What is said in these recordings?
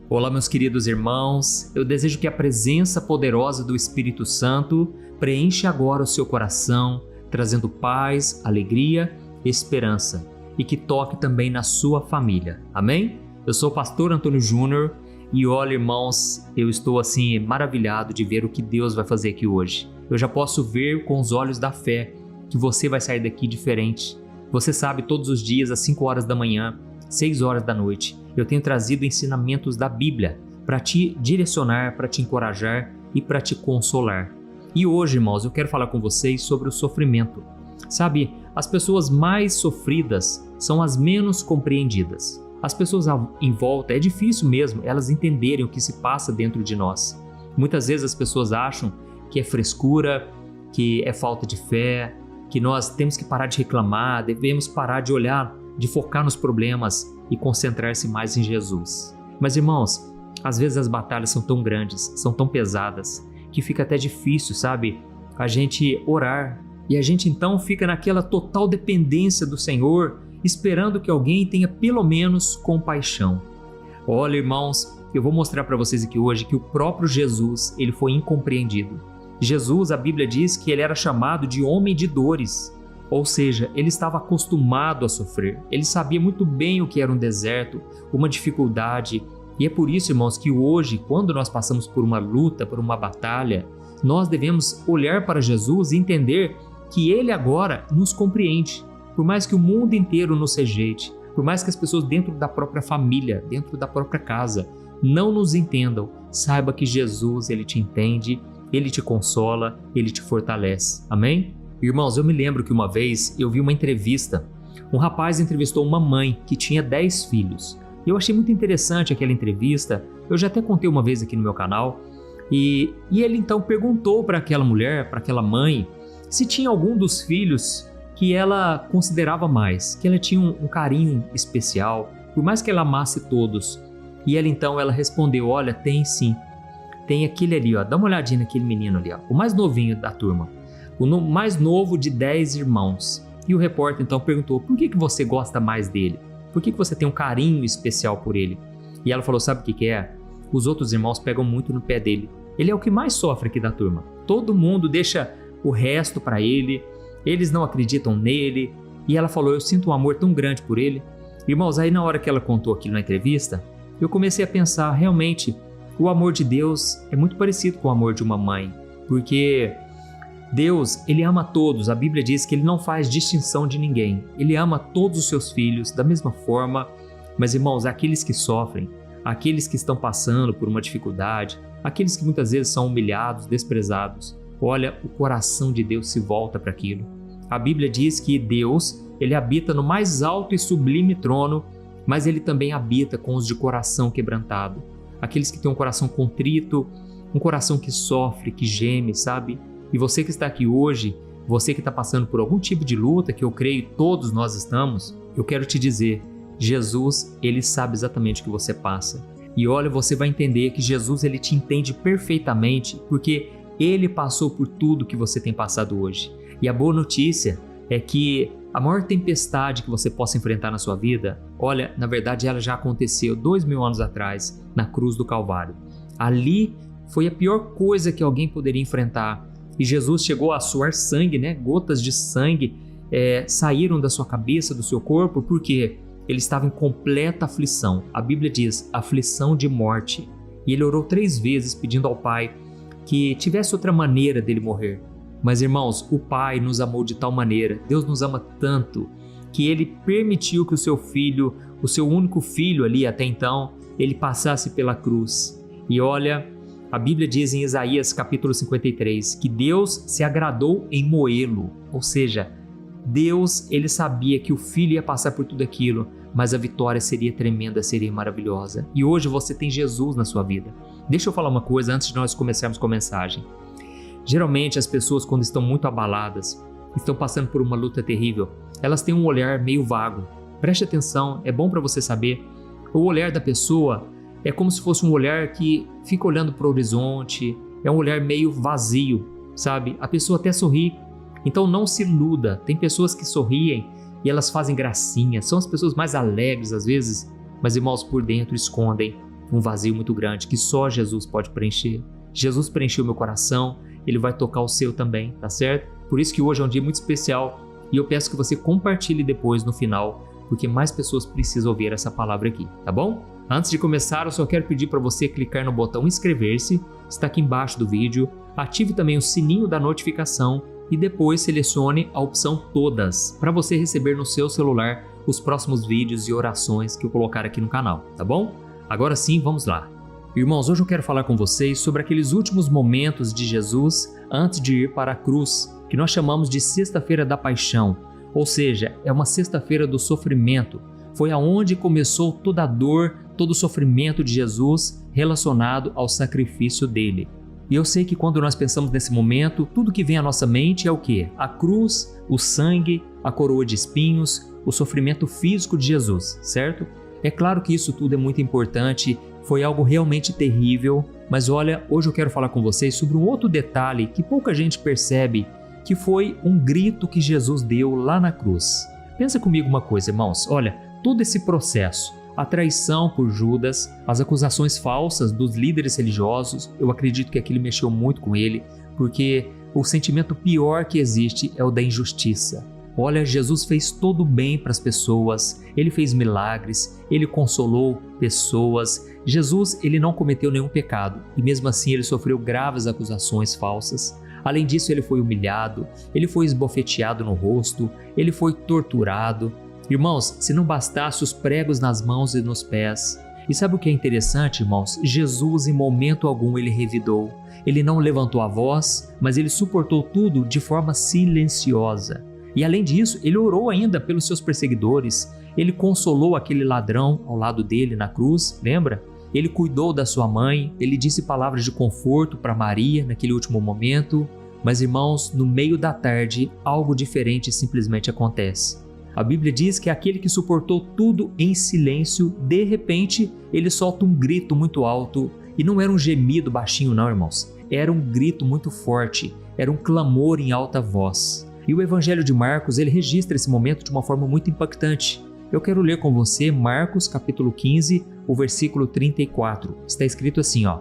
Olá, meus queridos irmãos, eu desejo que a presença poderosa do Espírito Santo preencha agora o seu coração, trazendo paz, alegria e esperança, e que toque também na sua família. Amém? Eu sou o pastor Antônio Júnior e olha, irmãos, eu estou assim maravilhado de ver o que Deus vai fazer aqui hoje. Eu já posso ver com os olhos da fé que você vai sair daqui diferente. Você sabe, todos os dias às 5 horas da manhã, 6 horas da noite, eu tenho trazido ensinamentos da Bíblia para te direcionar, para te encorajar e para te consolar. E hoje, irmãos, eu quero falar com vocês sobre o sofrimento. Sabe, as pessoas mais sofridas são as menos compreendidas. As pessoas em volta, é difícil mesmo elas entenderem o que se passa dentro de nós. Muitas vezes as pessoas acham que é frescura, que é falta de fé, que nós temos que parar de reclamar, devemos parar de olhar, de focar nos problemas e concentrar-se mais em Jesus. Mas, irmãos, às vezes as batalhas são tão grandes, são tão pesadas, que fica até difícil, sabe, a gente orar. E a gente então fica naquela total dependência do Senhor, esperando que alguém tenha pelo menos compaixão. Olha, irmãos, eu vou mostrar para vocês aqui hoje que o próprio Jesus, ele foi incompreendido. Jesus, a Bíblia diz que ele era chamado de homem de dores. Ou seja, ele estava acostumado a sofrer, ele sabia muito bem o que era um deserto, uma dificuldade, e é por isso, irmãos, que hoje, quando nós passamos por uma luta, por uma batalha, nós devemos olhar para Jesus e entender que ele agora nos compreende. Por mais que o mundo inteiro nos rejeite, por mais que as pessoas dentro da própria família, dentro da própria casa, não nos entendam, saiba que Jesus, ele te entende, ele te consola, ele te fortalece. Amém? Irmãos, eu me lembro que uma vez eu vi uma entrevista. Um rapaz entrevistou uma mãe que tinha 10 filhos. Eu achei muito interessante aquela entrevista. Eu já até contei uma vez aqui no meu canal. E ele então perguntou para aquela mulher, para aquela mãe, se tinha algum dos filhos que ela considerava mais, que ela tinha um carinho especial, por mais que ela amasse todos. E ela respondeu: olha, tem sim. Tem aquele ali, ó, dá uma olhadinha naquele menino ali, ó, o mais novinho da turma. O mais novo de 10 irmãos. E o repórter então perguntou: por que você gosta mais dele? Por que você tem um carinho especial por ele? E ela falou: sabe o que é? Os outros irmãos pegam muito no pé dele. Ele é o que mais sofre aqui da turma. Todo mundo deixa o resto para ele, eles não acreditam nele. E ela falou: eu sinto um amor tão grande por ele. Irmãos, aí na hora que ela contou aquilo na entrevista, eu comecei a pensar, realmente, o amor de Deus é muito parecido com o amor de uma mãe. Porque Deus, ele ama todos. A Bíblia diz que ele não faz distinção de ninguém. Ele ama todos os seus filhos da mesma forma. Mas, irmãos, aqueles que sofrem, aqueles que estão passando por uma dificuldade, aqueles que muitas vezes são humilhados, desprezados, olha, o coração de Deus se volta para aquilo. A Bíblia diz que Deus, ele habita no mais alto e sublime trono, mas ele também habita com os de coração quebrantado. Aqueles que têm um coração contrito, um coração que sofre, que geme, sabe? E você que está aqui hoje, você que está passando por algum tipo de luta, que eu creio todos nós estamos, eu quero te dizer, Jesus, ele sabe exatamente o que você passa. E olha, você vai entender que Jesus, ele te entende perfeitamente, porque ele passou por tudo que você tem passado hoje. E a boa notícia é que a maior tempestade que você possa enfrentar na sua vida, olha, na verdade ela já aconteceu 2000 anos atrás, na cruz do Calvário. Ali foi a pior coisa que alguém poderia enfrentar. E Jesus chegou a suar sangue, né? Gotas de sangue saíram da sua cabeça, do seu corpo, porque ele estava em completa aflição. A Bíblia diz, aflição de morte. E ele orou 3 vezes pedindo ao Pai que tivesse outra maneira dele morrer. Mas, irmãos, o Pai nos amou de tal maneira, Deus nos ama tanto, que ele permitiu que o seu filho, o seu único filho ali até então, ele passasse pela cruz. E olha, a Bíblia diz em Isaías capítulo 53 que Deus se agradou em moê-lo, ou seja, Deus, ele sabia que o filho ia passar por tudo aquilo, mas a vitória seria tremenda, seria maravilhosa. E hoje você tem Jesus na sua vida. Deixa eu falar uma coisa antes de nós começarmos com a mensagem. Geralmente as pessoas, quando estão muito abaladas, estão passando por uma luta terrível, elas têm um olhar meio vago. Preste atenção, é bom para você saber. O olhar da pessoa é como se fosse um olhar que fica olhando para o horizonte, é um olhar meio vazio, sabe? A pessoa até sorri, então não se iluda. Tem pessoas que sorriem e elas fazem gracinha, são as pessoas mais alegres às vezes, mas irmãos, por dentro escondem um vazio muito grande que só Jesus pode preencher. Jesus preencheu meu coração, Ele vai tocar o seu também, tá certo? Por isso que hoje é um dia muito especial e eu peço que você compartilhe depois no final, porque mais pessoas precisam ouvir essa palavra aqui, tá bom? Antes de começar, eu só quero pedir para você clicar no botão inscrever-se, está aqui embaixo do vídeo, ative também o sininho da notificação e depois selecione a opção todas, para você receber no seu celular os próximos vídeos e orações que eu colocar aqui no canal, tá bom? Agora sim, vamos lá. Irmãos, hoje eu quero falar com vocês sobre aqueles últimos momentos de Jesus antes de ir para a cruz, que nós chamamos de Sexta-feira da Paixão, ou seja, é uma sexta-feira do sofrimento. Foi aonde começou toda a dor, todo o sofrimento de Jesus relacionado ao sacrifício dele. E eu sei que quando nós pensamos nesse momento, tudo que vem à nossa mente é o quê? A cruz, o sangue, a coroa de espinhos, o sofrimento físico de Jesus, certo? É claro que isso tudo é muito importante, foi algo realmente terrível, mas olha, hoje eu quero falar com vocês sobre um outro detalhe que pouca gente percebe, que foi um grito que Jesus deu lá na cruz. Pensa comigo uma coisa, irmãos, olha, todo esse processo, a traição por Judas, as acusações falsas dos líderes religiosos, eu acredito que aquilo mexeu muito com ele, porque o sentimento pior que existe é o da injustiça. Olha, Jesus fez todo o bem para as pessoas, Ele fez milagres, Ele consolou pessoas. Jesus, Ele não cometeu nenhum pecado e mesmo assim Ele sofreu graves acusações falsas. Além disso, Ele foi humilhado, Ele foi esbofeteado no rosto, Ele foi torturado. Irmãos, se não bastasse os pregos nas mãos e nos pés. E sabe o que é interessante, irmãos? Jesus em momento algum Ele revidou. Ele não levantou a voz, mas Ele suportou tudo de forma silenciosa. E além disso, Ele orou ainda pelos seus perseguidores, Ele consolou aquele ladrão ao lado dele na cruz, lembra? Ele cuidou da sua mãe, Ele disse palavras de conforto para Maria naquele último momento. Mas irmãos, no meio da tarde, algo diferente simplesmente acontece. A Bíblia diz que aquele que suportou tudo em silêncio, de repente, ele solta um grito muito alto. E não era um gemido baixinho não, irmãos. Era um grito muito forte, era um clamor em alta voz. E o Evangelho de Marcos, ele registra esse momento de uma forma muito impactante. Eu quero ler com você Marcos capítulo 15, o versículo 34. Está escrito assim, ó.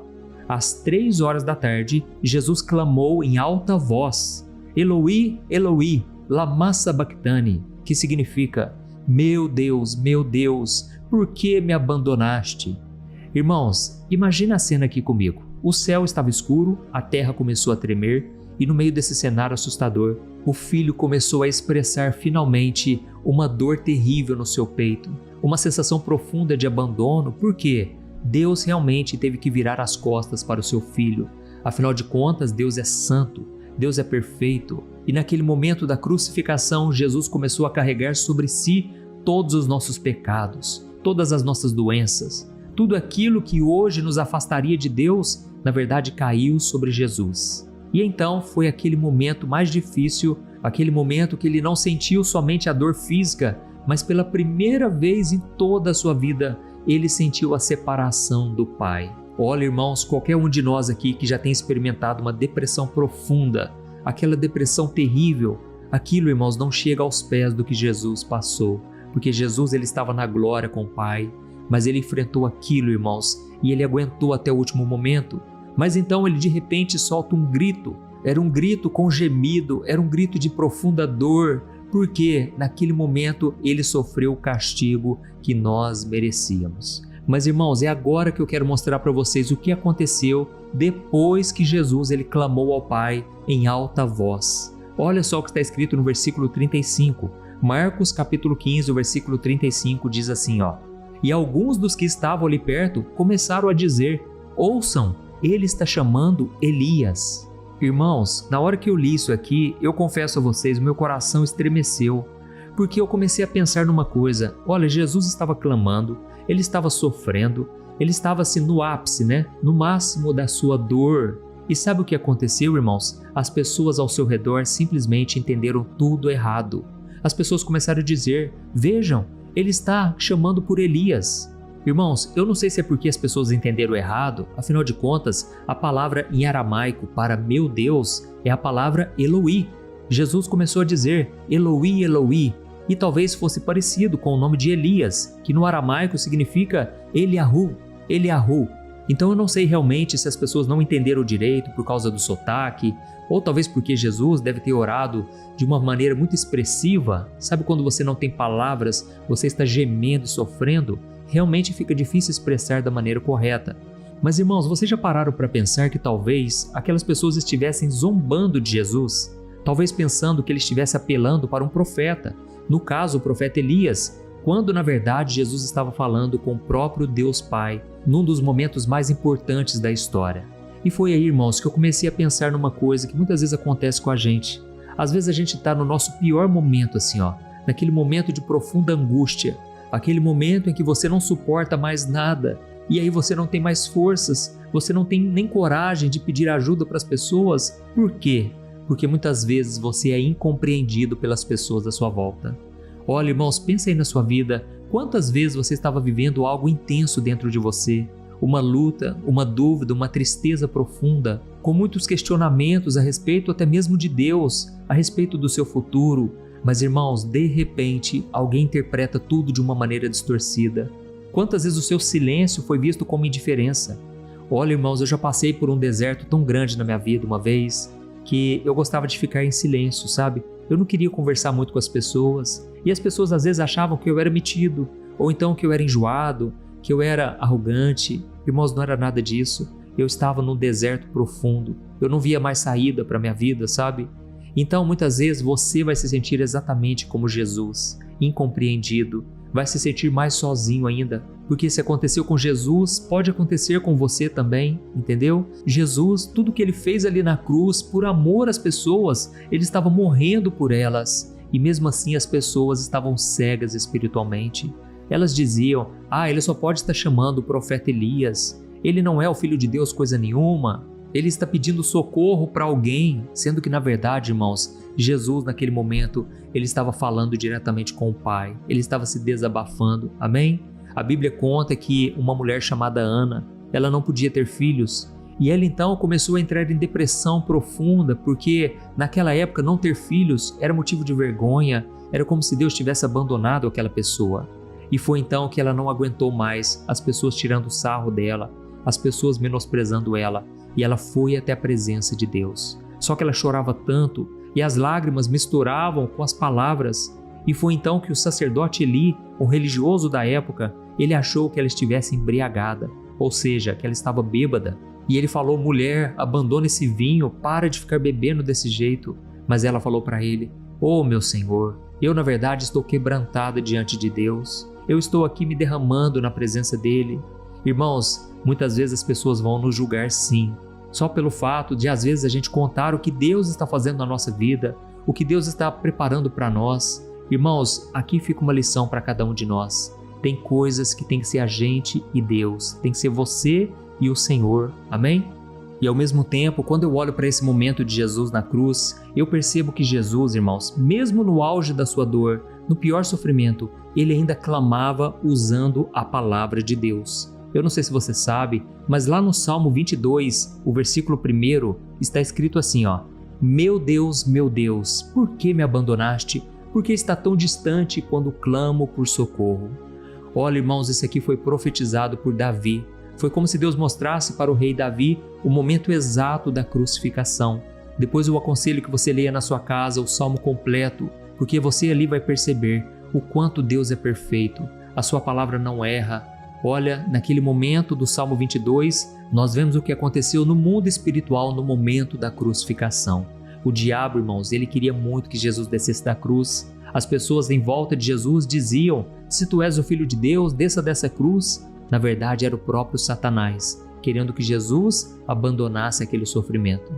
Às 3 horas da tarde, Jesus clamou em alta voz, Eloi, Eloi, lama sabachthani, que significa, meu Deus, por que me abandonaste? Irmãos, imagina a cena aqui comigo. O céu estava escuro, a terra começou a tremer e no meio desse cenário assustador, o filho começou a expressar finalmente uma dor terrível no seu peito, uma sensação profunda de abandono, porque Deus realmente teve que virar as costas para o seu filho. Afinal de contas, Deus é santo, Deus é perfeito. E naquele momento da crucificação, Jesus começou a carregar sobre si todos os nossos pecados, todas as nossas doenças. Tudo aquilo que hoje nos afastaria de Deus, na verdade caiu sobre Jesus. E então foi aquele momento mais difícil, aquele momento que ele não sentiu somente a dor física, mas pela primeira vez em toda a sua vida, ele sentiu a separação do Pai. Olha, irmãos, qualquer um de nós aqui que já tem experimentado uma depressão profunda, aquela depressão terrível, aquilo, irmãos, não chega aos pés do que Jesus passou, porque Jesus ele estava na glória com o Pai, mas ele enfrentou aquilo, irmãos, e ele aguentou até o último momento. Mas então ele de repente solta um grito, era um grito com gemido, era um grito de profunda dor, porque naquele momento ele sofreu o castigo que nós merecíamos. Mas irmãos, é agora que eu quero mostrar para vocês o que aconteceu depois que Jesus ele clamou ao Pai em alta voz. Olha só o que está escrito no versículo 35. Marcos capítulo 15, o versículo 35 diz assim, ó. E alguns dos que estavam ali perto começaram a dizer, ouçam, ele está chamando Elias. Irmãos, na hora que eu li isso aqui, eu confesso a vocês, o meu coração estremeceu, porque eu comecei a pensar numa coisa. Olha, Jesus estava clamando, ele estava sofrendo, ele estava assim no ápice, né? No máximo da sua dor. E sabe o que aconteceu, irmãos? As pessoas ao seu redor simplesmente entenderam tudo errado. As pessoas começaram a dizer, vejam, ele está chamando por Elias. Irmãos, eu não sei se é porque as pessoas entenderam errado, afinal de contas, a palavra em aramaico para meu Deus é a palavra Eloi. Jesus começou a dizer Eloi, Eloi, e talvez fosse parecido com o nome de Elias, que no aramaico significa Eliahu. ele arrou. Então eu não sei realmente se as pessoas não entenderam direito por causa do sotaque, ou talvez porque Jesus deve ter orado de uma maneira muito expressiva. Sabe quando você não tem palavras, você está gemendo e sofrendo? Realmente fica difícil expressar da maneira correta. Mas irmãos, vocês já pararam para pensar que talvez aquelas pessoas estivessem zombando de Jesus? Talvez pensando que ele estivesse apelando para um profeta, no caso o profeta Elias, quando na verdade Jesus estava falando com o próprio Deus Pai, num dos momentos mais importantes da história. E foi aí, irmãos, que eu comecei a pensar numa coisa que muitas vezes acontece com a gente. Às vezes a gente está no nosso pior momento, assim, naquele momento de profunda angústia, aquele momento em que você não suporta mais nada, e aí você não tem mais forças, você não tem nem coragem de pedir ajuda para as pessoas. Por quê? Porque muitas vezes você é incompreendido pelas pessoas à sua volta. Olha, irmãos, pensa aí na sua vida, quantas vezes você estava vivendo algo intenso dentro de você, uma luta, uma dúvida, uma tristeza profunda, com muitos questionamentos a respeito até mesmo de Deus, a respeito do seu futuro, mas irmãos, de repente, alguém interpreta tudo de uma maneira distorcida. Quantas vezes o seu silêncio foi visto como indiferença? Olha, irmãos, eu já passei por um deserto tão grande na minha vida uma vez, que eu gostava de ficar em silêncio, sabe? Eu não queria conversar muito com as pessoas, e as pessoas às vezes achavam que eu era metido, ou então que eu era enjoado, que eu era arrogante. Irmãos, não era nada disso. Eu estava num deserto profundo, eu não via mais saída para a minha vida, sabe? Então muitas vezes você vai se sentir exatamente como Jesus, incompreendido, vai se sentir mais sozinho ainda, porque se aconteceu com Jesus, pode acontecer com você também, entendeu? Jesus, tudo que ele fez ali na cruz, por amor às pessoas, ele estava morrendo por elas, e mesmo assim as pessoas estavam cegas espiritualmente. Elas diziam, ele só pode estar chamando o profeta Elias, ele não é o filho de Deus coisa nenhuma, ele está pedindo socorro para alguém, sendo que na verdade, irmãos, Jesus naquele momento, ele estava falando diretamente com o Pai, ele estava se desabafando, amém? A Bíblia conta que uma mulher chamada Ana, ela não podia ter filhos, e ela então começou a entrar em depressão profunda, porque naquela época não ter filhos era motivo de vergonha, era como se Deus tivesse abandonado aquela pessoa. E foi então que ela não aguentou mais as pessoas tirando sarro dela, as pessoas menosprezando ela, e ela foi até a presença de Deus. Só que ela chorava tanto, e as lágrimas misturavam com as palavras, e foi então que o sacerdote Eli, o religioso da época, ele achou que ela estivesse embriagada, ou seja, que ela estava bêbada, e ele falou, mulher, abandona esse vinho, para de ficar bebendo desse jeito. Mas ela falou para ele, meu Senhor, eu na verdade estou quebrantada diante de Deus, eu estou aqui me derramando na presença dele. Irmãos, muitas vezes as pessoas vão nos julgar sim, só pelo fato de às vezes a gente contar o que Deus está fazendo na nossa vida, o que Deus está preparando para nós. Irmãos, aqui fica uma lição para cada um de nós. Tem coisas que tem que ser a gente e Deus, tem que ser você e o Senhor, amém? E ao mesmo tempo, quando eu olho para esse momento de Jesus na cruz, eu percebo que Jesus, irmãos, mesmo no auge da sua dor, no pior sofrimento, ele ainda clamava usando a palavra de Deus. Eu não sei se você sabe, mas lá no Salmo 22, o versículo 1, está escrito assim, meu Deus, por que me abandonaste? Por que está tão distante quando clamo por socorro? Olha, irmãos, isso aqui foi profetizado por Davi. Foi como se Deus mostrasse para o rei Davi o momento exato da crucificação. Depois eu aconselho que você leia na sua casa o salmo completo, porque você ali vai perceber o quanto Deus é perfeito. A sua palavra não erra. Olha, naquele momento do Salmo 22, nós vemos o que aconteceu no mundo espiritual no momento da crucificação. O diabo, irmãos, ele queria muito que Jesus descesse da cruz. As pessoas em volta de Jesus diziam, se tu és o Filho de Deus, desça dessa cruz. Na verdade, era o próprio Satanás, querendo que Jesus abandonasse aquele sofrimento.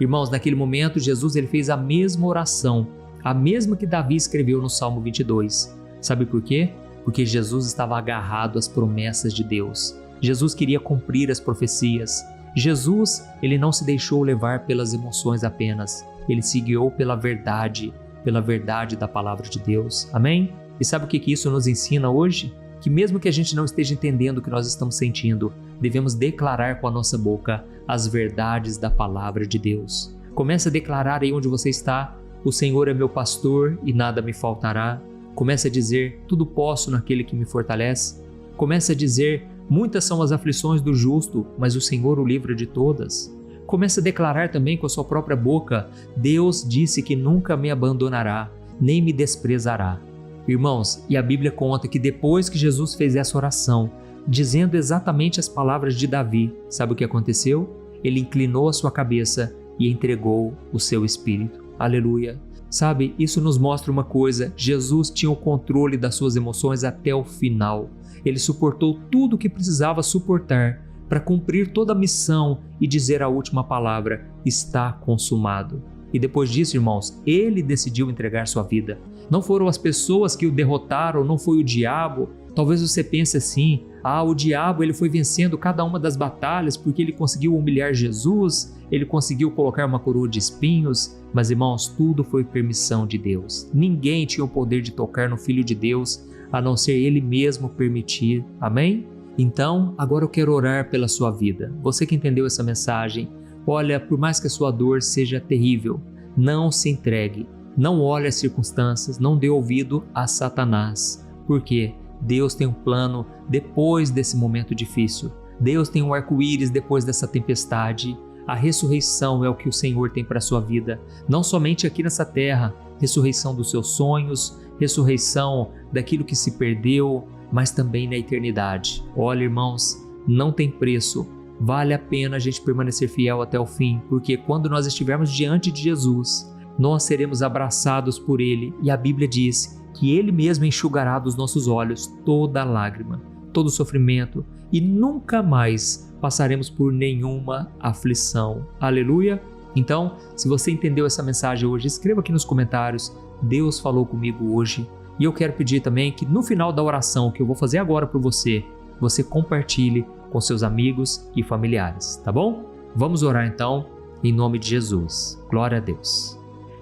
Irmãos, naquele momento, Jesus ele fez a mesma oração, a mesma que Davi escreveu no Salmo 22. Sabe por quê? Porque Jesus estava agarrado às promessas de Deus. Jesus queria cumprir as profecias. Jesus, ele não se deixou levar pelas emoções apenas. Ele se guiou pela verdade da palavra de Deus. Amém? E sabe o que isso nos ensina hoje? Que mesmo que a gente não esteja entendendo o que nós estamos sentindo, devemos declarar com a nossa boca as verdades da palavra de Deus. Comece a declarar aí onde você está, o Senhor é meu pastor e nada me faltará. Comece a dizer, tudo posso naquele que me fortalece. Comece a dizer, Muitas são as aflições do justo, mas o Senhor o livra de todas. Comece a declarar também com a sua própria boca: Deus disse que nunca me abandonará, nem me desprezará. Irmãos, e a Bíblia conta que depois que Jesus fez essa oração, dizendo exatamente as palavras de Davi, sabe o que aconteceu? Ele inclinou a sua cabeça e entregou o seu espírito. Aleluia! Sabe, isso nos mostra uma coisa: Jesus tinha o controle das suas emoções até o final. Ele suportou tudo o que precisava suportar para cumprir toda a missão e dizer a última palavra: está consumado. E depois disso, irmãos, ele decidiu entregar sua vida. Não foram as pessoas que o derrotaram, não foi o diabo. Talvez você pense assim: o diabo ele foi vencendo cada uma das batalhas porque ele conseguiu humilhar Jesus, ele conseguiu colocar uma coroa de espinhos. Mas, irmãos, tudo foi permissão de Deus. Ninguém tinha o poder de tocar no Filho de Deus, a não ser Ele mesmo permitir. Amém? Então, agora eu quero orar pela sua vida. Você que entendeu essa mensagem, olha, por mais que a sua dor seja terrível, não se entregue. Não olhe as circunstâncias, não dê ouvido a Satanás. Por quê? Deus tem um plano depois desse momento difícil. Deus tem um arco-íris depois dessa tempestade. A ressurreição é o que o Senhor tem para a sua vida, não somente aqui nessa terra, ressurreição dos seus sonhos, ressurreição daquilo que se perdeu, mas também na eternidade. Olha, irmãos, não tem preço, vale a pena a gente permanecer fiel até o fim, porque quando nós estivermos diante de Jesus, nós seremos abraçados por Ele, e a Bíblia diz que Ele mesmo enxugará dos nossos olhos toda lágrima, todo sofrimento, e nunca mais passaremos por nenhuma aflição. Aleluia! Então, se você entendeu essa mensagem hoje, escreva aqui nos comentários: Deus falou comigo hoje. E eu quero pedir também que no final da oração que eu vou fazer agora por você, você compartilhe com seus amigos e familiares, tá bom? Vamos orar então, em nome de Jesus. Glória a Deus.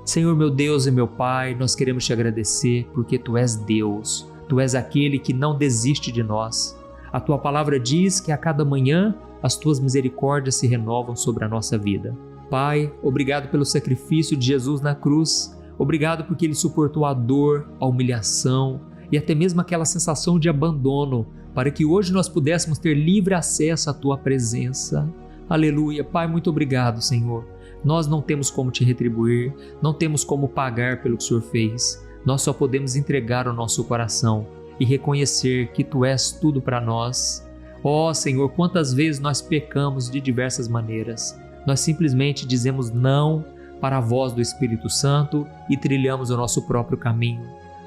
Senhor, meu Deus e meu Pai, nós queremos te agradecer porque Tu és Deus, Tu és aquele que não desiste de nós. A Tua palavra diz que a cada manhã as Tuas misericórdias se renovam sobre a nossa vida. Pai, obrigado pelo sacrifício de Jesus na cruz. Obrigado porque Ele suportou a dor, a humilhação e até mesmo aquela sensação de abandono, para que hoje nós pudéssemos ter livre acesso à Tua presença. Aleluia. Pai, muito obrigado, Senhor. Nós não temos como Te retribuir, não temos como pagar pelo que o Senhor fez. Nós só podemos entregar o nosso coração e reconhecer que Tu és tudo para nós. Ó Senhor, quantas vezes nós pecamos de diversas maneiras. Nós simplesmente dizemos não para a voz do Espírito Santo e trilhamos o nosso próprio caminho.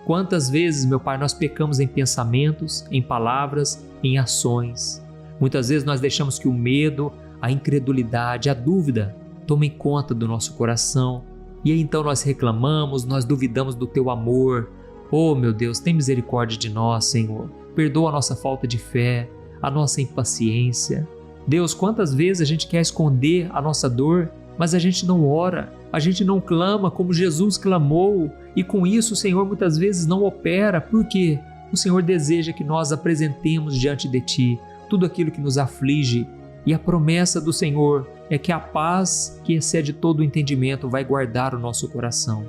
Quantas vezes, meu Pai, nós pecamos em pensamentos, em palavras, em ações. Muitas vezes nós deixamos que o medo, a incredulidade, a dúvida tomem conta do nosso coração. E aí então nós reclamamos, nós duvidamos do Teu amor. Oh, meu Deus, tem misericórdia de nós, Senhor. Perdoa a nossa falta de fé, a nossa impaciência. Deus, quantas vezes a gente quer esconder a nossa dor, mas a gente não ora, a gente não clama como Jesus clamou, e com isso o Senhor muitas vezes não opera, porque o Senhor deseja que nós apresentemos diante de Ti tudo aquilo que nos aflige, e a promessa do Senhor é que a paz que excede todo o entendimento vai guardar o nosso coração.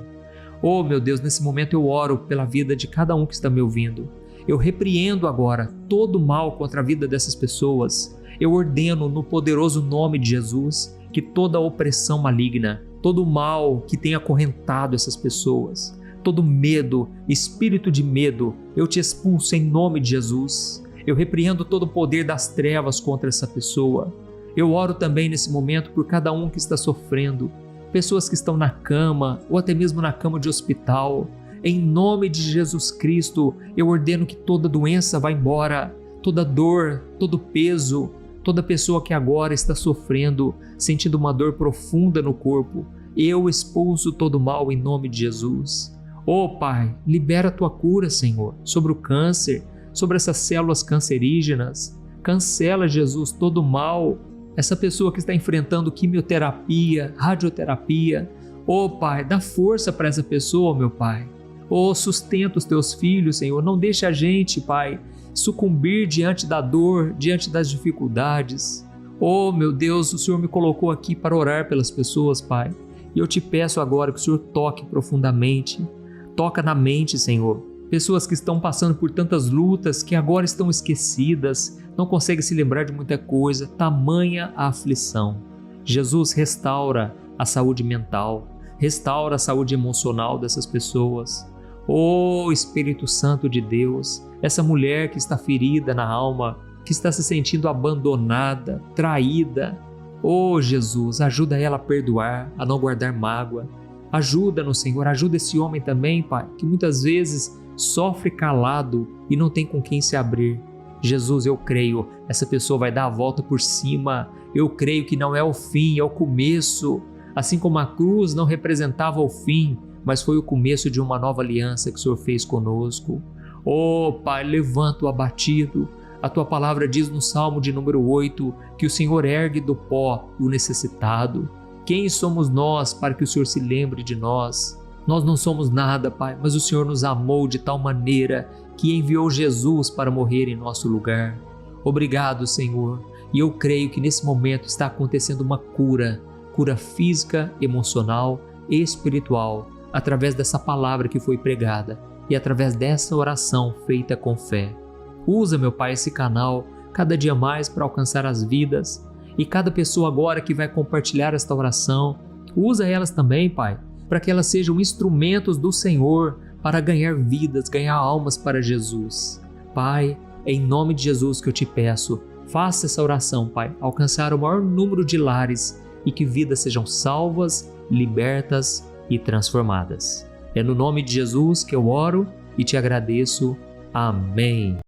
Oh, meu Deus, nesse momento eu oro pela vida de cada um que está me ouvindo. Eu repreendo agora todo o mal contra a vida dessas pessoas. Eu ordeno no poderoso nome de Jesus que toda opressão maligna, todo o mal que tem acorrentado essas pessoas, todo medo, espírito de medo, eu te expulso em nome de Jesus. Eu repreendo todo o poder das trevas contra essa pessoa. Eu oro também nesse momento por cada um que está sofrendo, pessoas que estão na cama ou até mesmo na cama de hospital. Em nome de Jesus Cristo, eu ordeno que toda doença vá embora, toda dor, todo peso, toda pessoa que agora está sofrendo, sentindo uma dor profunda no corpo, eu expulso todo o mal em nome de Jesus. Oh Pai, libera a Tua cura, Senhor, sobre o câncer, sobre essas células cancerígenas. Cancela, Jesus, todo o mal. Essa pessoa que está enfrentando quimioterapia, radioterapia. Oh Pai, dá força para essa pessoa, meu Pai. Oh, sustenta os Teus filhos, Senhor. Não deixe a gente, Pai, sucumbir diante da dor, diante das dificuldades. Oh, meu Deus, o Senhor me colocou aqui para orar pelas pessoas, Pai. E eu te peço agora que o Senhor toque profundamente. Toca na mente, Senhor. Pessoas que estão passando por tantas lutas, que agora estão esquecidas, não conseguem se lembrar de muita coisa, tamanha a aflição. Jesus, restaura a saúde mental, restaura a saúde emocional dessas pessoas. Oh Espírito Santo de Deus, essa mulher que está ferida na alma, que está se sentindo abandonada, traída. Oh Jesus, ajuda ela a perdoar, a não guardar mágoa. Ajuda-nos, Senhor, ajuda esse homem também, Pai, que muitas vezes sofre calado e não tem com quem se abrir. Jesus, eu creio, essa pessoa vai dar a volta por cima. Eu creio que não é o fim, é o começo. Assim como a cruz não representava o fim, mas foi o começo de uma nova aliança que o Senhor fez conosco. Oh Pai, levanta o abatido. A Tua palavra diz no Salmo de número 8 que o Senhor ergue do pó o necessitado. Quem somos nós para que o Senhor se lembre de nós? Nós não somos nada, Pai, mas o Senhor nos amou de tal maneira que enviou Jesus para morrer em nosso lugar. Obrigado, Senhor. E eu creio que nesse momento está acontecendo uma cura física, emocional e espiritual, através dessa palavra que foi pregada e através dessa oração feita com fé. Usa, meu Pai, esse canal cada dia mais para alcançar as vidas, e cada pessoa agora que vai compartilhar esta oração, usa elas também, Pai, para que elas sejam instrumentos do Senhor para ganhar vidas, ganhar almas para Jesus. Pai, é em nome de Jesus que eu te peço, faça essa oração, Pai, alcançar o maior número de lares e que vidas sejam salvas, libertas e transformadas. É no nome de Jesus que eu oro e te agradeço. Amém.